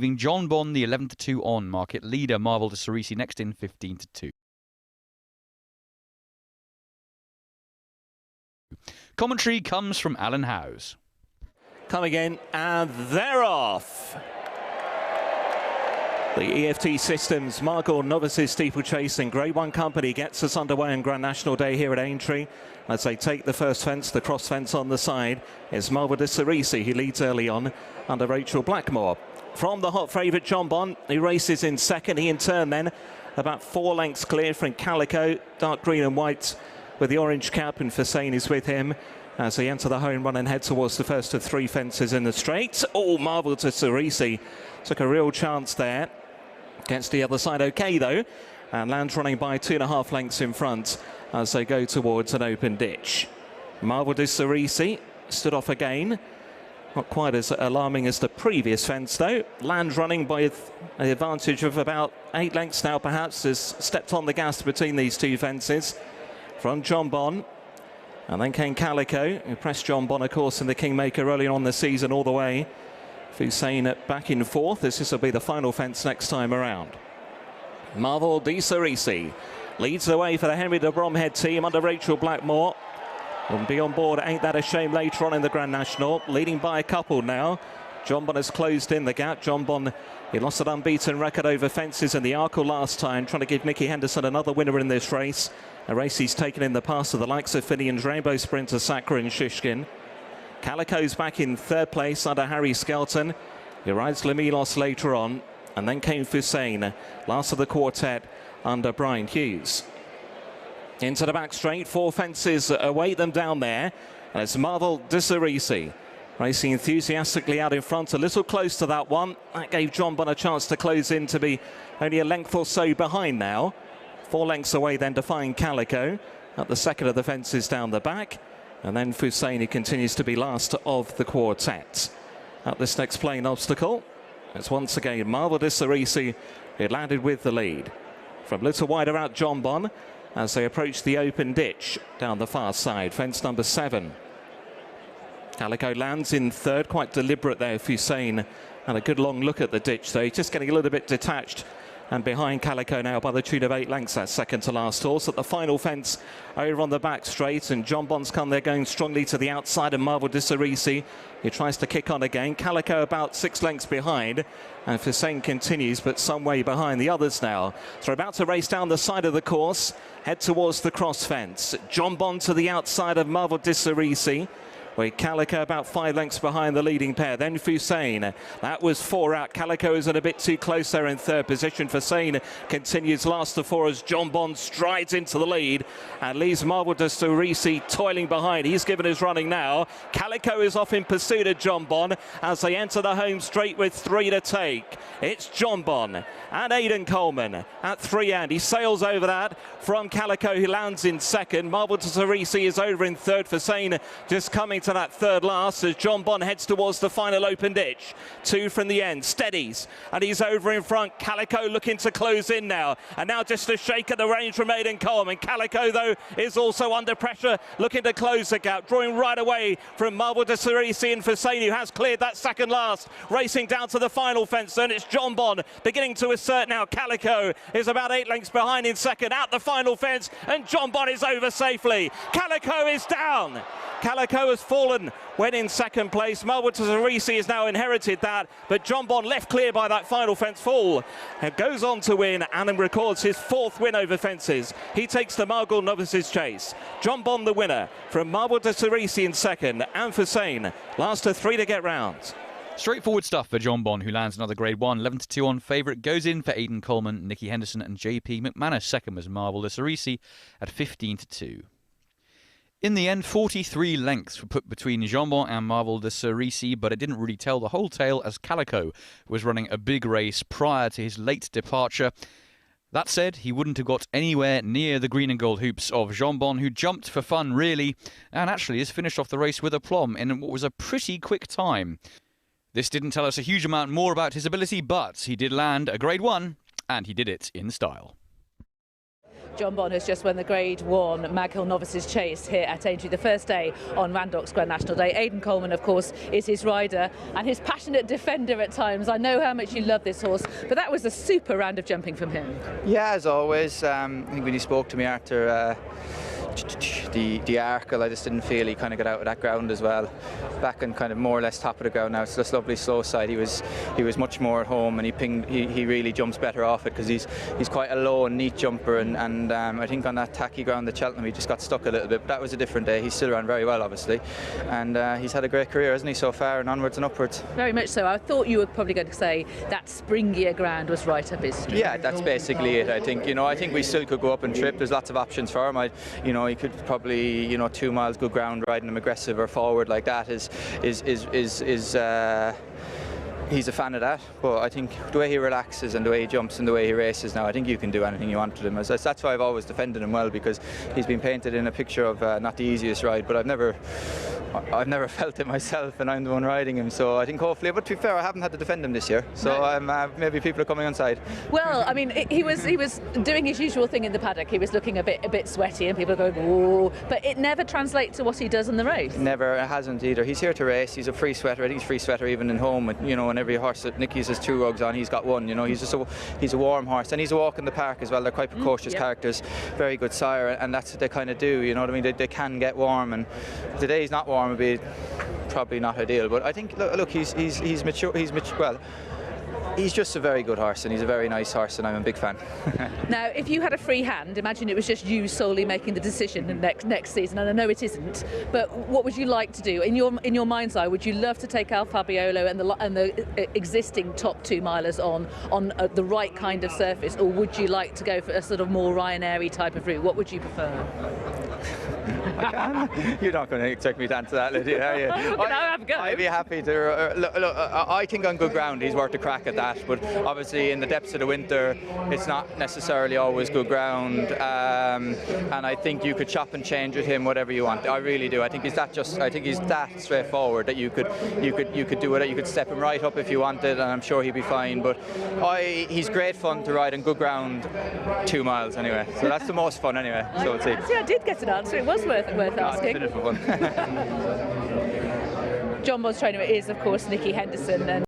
leaving John Bon the 11-2 on market leader. Marvel de Cerisi next in 15-2. Commentary comes from Alan Howes. Coming in, and they're off. The EFT Systems Margor Novices Steeplechase and Grade 1 Company gets us underway on Grand National Day here at Aintree. As they take the first fence, the cross fence on the side, it's Marvel de Cerisi who leads early on under Rachel Blackmore. From the hot favourite John Bon, who races in second. He in turn then about 4 lengths clear from Calico, dark green and white with the orange cap, and Hussein is with him as they enter the home run and head towards the first of 3 fences in the straight. Oh, Marvel de Cerisi took a real chance there. Gets the other side okay though, and lands running by 2.5 lengths in front as they go towards an open ditch. Marvel de Cerisi stood off again. Not quite as alarming as the previous fence though. Lands running by an advantage of about 8 lengths now perhaps, has stepped on the gas between these 2 fences. From John Bon, and then came Calico, who pressed John Bon, of course, in the Kingmaker early on the season all the way. Hussein back in 4th, as this will be the final fence next time around. Marvel de Cerisi leads the way for the Henry de Bromhead team under Rachel Blackmore. Will be on board, ain't that a shame, later on in the Grand National, leading by a couple now. John Bon has closed in the gap. John Bon, he lost an unbeaten record over fences in the Arkle last time, trying to give Nickey Henderson another winner in this race. A race he's taken in the past of the likes of Finian's Rainbow Sprinter, Sakura and Shishkin. Calico's back in 3rd place under Harry Skelton. He rides Lamilos later on. And then came Hussein, last of the quartet under Brian Hughes. Into the back straight, 4 fences await them down there. And it's Marvel de Cerisi racing enthusiastically out in front, a little close to that one. That gave John Bon a chance to close in, to be only a length or so behind now. 4 lengths away then to find Calico at the second of the fences down the back. And then Hussein, who continues to be last of the quartet. At this next plain obstacle, it's once again Marvel de Cerisi who landed with the lead. From little wider out John Bon as they approach the open ditch down the far side, fence number 7. Calico lands in 3rd, quite deliberate there, Hussein. And a good long look at the ditch though, just getting a little bit detached. And behind Calico now by the tune of 8 lengths, that second to last horse. At the final fence over on the back straight, and John Bon's come there going strongly to the outside of Marvel de Cerisi. He tries to kick on again. Calico about 6 lengths behind, and Hussein continues, but some way behind the others now. So we're about to race down the side of the course, head towards the cross fence. John Bon to the outside of Marvel de Cerisi, with Calico about 5 lengths behind the leading pair. Then Hussein, that was 4 out. Calico is a bit too close there in 3rd position. Hussein continues last of 4 as John Bon strides into the lead and leaves Marvel de Cerisi toiling behind. He's given his running now. Calico is off in pursuit of John Bon as they enter the home straight with 3 to take. It's John Bon and Aidan Coleman at 3 and he sails over that from Calico, who lands in 2nd. Marvel de Cerisi is over in 3rd. Hussein just coming to that 3rd last as John Bon heads towards the final open ditch. 2 from the end, steadies, and he's over in front. Calico looking to close in now, and now just a shake at the range from Aidan Coleman. Calico though is also under pressure, looking to close the gap, drawing right away from Marvel de Cerisi and Hussein, who has cleared that 2nd last, racing down to the final fence. And it's John Bon beginning to assert now. Calico is about 8 lengths behind in 2nd, out the final fence, and John Bon is over safely. Calico is down. Calico has fallen when in 2nd place. Marvel de Cerisi has now inherited that, but John Bon left clear by that final fence fall and goes on to win and records his 4th win over fences. He takes the Margor Novices Chase. John Bon the winner from Marvel de Cerisi in 2nd, and Hussein last of 3 to get round. Straightforward stuff for John Bon, who lands another Grade 1. 11-2 on favourite. Goes in for Aidan Coleman, Nickey Henderson and JP McManus. 2nd was Marvel de Cerisi at 15-2. In the end, 43 lengths were put between John Bon and Marvel de Cerisi, but it didn't really tell the whole tale as Calico was running a big race prior to his late departure. That said, he wouldn't have got anywhere near the green and gold hoops of John Bon, who jumped for fun really, and actually has finished off the race with aplomb in what was a pretty quick time. This didn't tell us a huge amount more about his ability, but he did land a Grade 1, and he did it in style. John Bond has just won the Grade 1 Maghill Novices Chase here at Aintree, the first day on Randox Grand National Day. Aidan Coleman, of course, is his rider and his passionate defender at times. I know how much you love this horse, but that was a super round of jumping from him. Yeah, as always. I think when he spoke to me after the Arkle, I just didn't feel he kind of got out of that ground as well. Back and kind of more or less top of the ground now. It's this lovely slow side. He was much more at home, and he really jumps better off it because he's quite a low and neat jumper, and I think on that tacky ground at Cheltenham he just got stuck a little bit. But that was a different day. He still ran very well, obviously, and he's had a great career, hasn't he, so far, and onwards and upwards. Very much so. I thought you were probably going to say that springier ground was right up his street. Yeah, that's basically it. I think we still could go up and trip. There's lots of options for him. He could probably 2 miles good ground riding him aggressive or forward like that is he's a fan of that, but I think the way he relaxes and the way he jumps and the way he races now, I think you can do anything you want with him. That's why I've always defended him well, because he's been painted in a picture of not the easiest ride, but I've never felt it myself, and I'm the one riding him. So I think hopefully, but to be fair, I haven't had to defend him this year, so maybe people are coming on side. Well, I mean, he was doing his usual thing in the paddock. He was looking a bit sweaty, and people are going, "Whoa!" But it never translates to what he does in the race. Never, it hasn't either. He's here to race. He's a free sweater. I think he's free sweater even in home. And every horse that Nickey's has 2 rugs on, he's got one. He's a warm horse, and he's a walk in the park as well. They're quite precocious characters, very good sire, and that's what they kind of do. You know what I mean? They can get warm, and today he's not warm. It'd be probably not ideal, but I think look, he's mature. Well, he's just a very good horse, and he's a very nice horse, and I'm a big fan. Now, if you had a free hand, imagine it was just you solely making the decision next season, and I know it isn't, but what would you like to do in your mind's eye? Would you love to take Al Fabiolo and the existing top 2 milers on the right kind of surface, or would you like to go for a sort of more Ryanair type of route? What would you prefer? You're not going to expect me to answer that, Lydia, are you? I'd be happy to. Look, I think on good ground he's worth a crack at that, but obviously in the depths of the winter it's not necessarily always good ground, and I think you could chop and change with him whatever you want. I really do. I think he's that straightforward that you could do it. You could step him right up if you wanted, and I'm sure he'd be fine. But he's great fun to ride on good ground 2 miles anyway. So that's the most fun anyway. So it's See, I did get an answer. It was worth asking. It's for fun. John Bond's trainer is, of course, Nickey Henderson. And